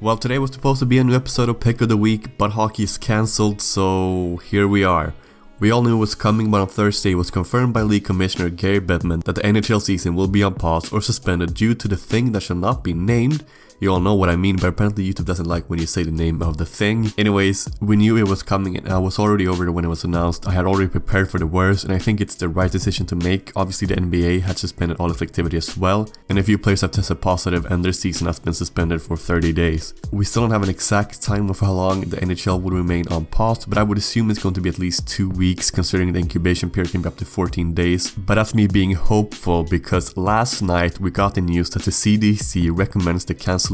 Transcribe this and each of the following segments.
Well, today was supposed to be a new episode of Pick of the Week, but hockey is cancelled, so here we are. We all knew it was coming, but on Thursday it was confirmed by League Commissioner Gary Bettman that the NHL season will be on pause or suspended due to the thing that shall not be named. You all know what I mean, but apparently YouTube doesn't like when you say the name of the thing. Anyways, we knew it was coming and I was already over it when it was announced. I had already prepared for the worst and I think it's the right decision to make. Obviously the NBA had suspended all its activity as well, and a few players have tested positive and their season has been suspended for 30 days. We still don't have an exact time of how long the NHL will remain on pause, but I would assume it's going to be at least 2 weeks considering the incubation period can be up to 14 days. But that's me being hopeful because last night we got the news that the CDC recommends the cancellation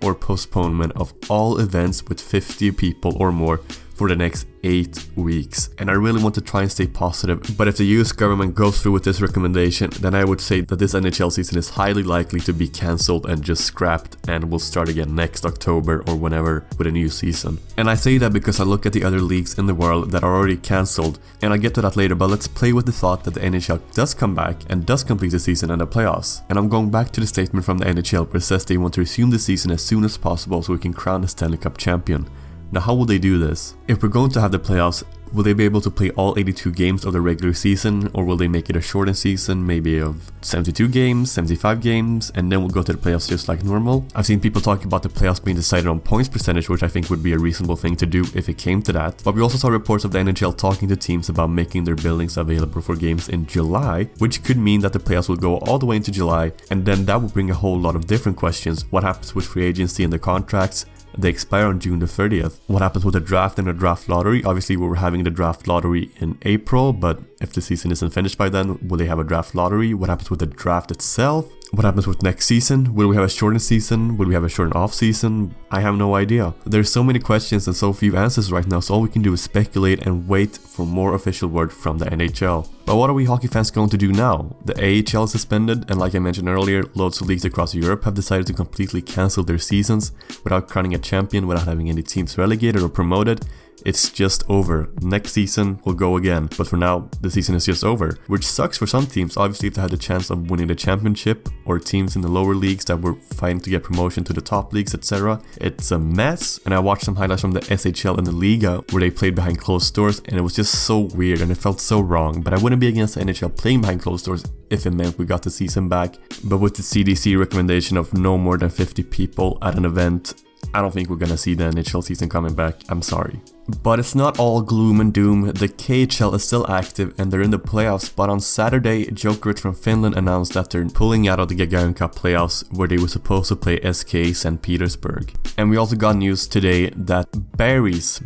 or postponement of all events with 50 people or more for the next 8 weeks. And I really want to try and stay positive, but if the US government goes through with this recommendation, then I would say that this NHL season is highly likely to be cancelled and just scrapped and will start again next October or whenever with a new season. And I say that because I look at the other leagues in the world that are already cancelled, and I'll get to that later, but let's play with the thought that the NHL does come back and does complete the season and the playoffs. And I'm going back to the statement from the NHL where it says they want to resume the season as soon as possible so we can crown the Stanley Cup champion. Now, how will they do this? If we're going to have the playoffs, will they be able to play all 82 games of the regular season, or will they make it a shortened season, maybe of 72 games, 75 games, and then we'll go to the playoffs just like normal? I've seen people talking about the playoffs being decided on points percentage, which I think would be a reasonable thing to do if it came to that. But we also saw reports of the NHL talking to teams about making their buildings available for games in July, which could mean that the playoffs will go all the way into July, and then that will bring a whole lot of different questions. What happens with free agency and the contracts? They expire on June the 30th. What happens with the draft and the draft lottery? Obviously, we were having the draft lottery in April, but if the season isn't finished by then, will they have a draft lottery? What happens with the draft itself? What happens with next season? Will we have a shortened season? Will we have a shortened off season? I have no idea. There's so many questions and so few answers right now, so all we can do is speculate and wait for more official word from the NHL. But what are we hockey fans going to do now? The AHL is suspended, and like I mentioned earlier, loads of leagues across Europe have decided to completely cancel their seasons without crowning a champion, without having any teams relegated or promoted. It's just over. Next season will go again, but for now the season is just over, which sucks for some teams. Obviously, if they had the chance of winning the championship, or teams in the lower leagues that were fighting to get promotion to the top leagues, etc. It's a mess. And I watched some highlights from the SHL and the Liga where they played behind closed doors, and it was just so weird and it felt so wrong. But I wouldn't be against the NHL playing behind closed doors if it meant we got the season back. But with the CDC recommendation of no more than 50 people at an event, I don't think we're gonna see the NHL season coming back. I'm sorry. But it's not all gloom and doom. The KHL is still active and they're in the playoffs, but on Saturday, Jokerit from Finland announced that they're pulling out of the Gagarin Cup playoffs where they were supposed to play SK St. Petersburg. And we also got news today that Baris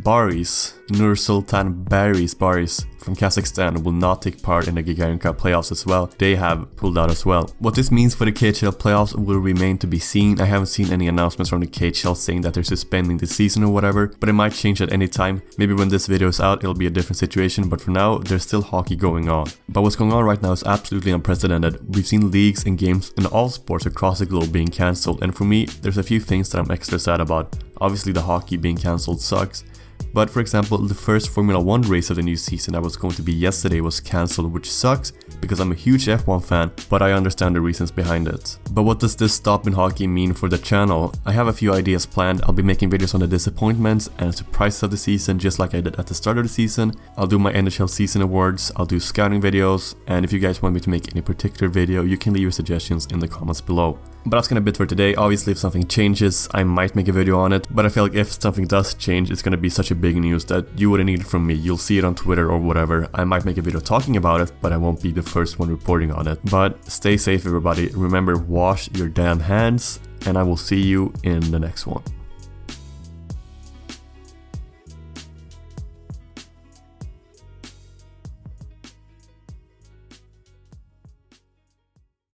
Nursultan Baris from Kazakhstan will not take part in the Gagarin Cup playoffs as well. They have pulled out as well. What this means for the KHL playoffs will remain to be seen. I haven't seen any announcements from the KHL saying that they're suspending the season or whatever, but it might change at any time. Maybe when this video is out, it'll be a different situation, but for now, there's still hockey going on. But what's going on right now is absolutely unprecedented. We've seen leagues and games in all sports across the globe being cancelled, and for me, there's a few things that I'm extra sad about. Obviously, the hockey being cancelled sucks. But for example, the first Formula 1 race of the new season that was going to be yesterday was cancelled, which sucks because I'm a huge F1 fan, but I understand the reasons behind it. But what does this stop in hockey mean for the channel? I have a few ideas planned. I'll be making videos on the disappointments and surprises of the season, just like I did at the start of the season. I'll do my NHL season awards, I'll do scouting videos, and if you guys want me to make any particular video, you can leave your suggestions in the comments below. But that's gonna be it for today. Obviously, if something changes, I might make a video on it, but I feel like if something does change, it's gonna be such a big news that you wouldn't need it from me. You'll see it on Twitter or whatever. I might make a video talking about it, but I won't be the first one reporting on it. But stay safe, everybody. Remember, wash your damn hands, and I will see you in the next one.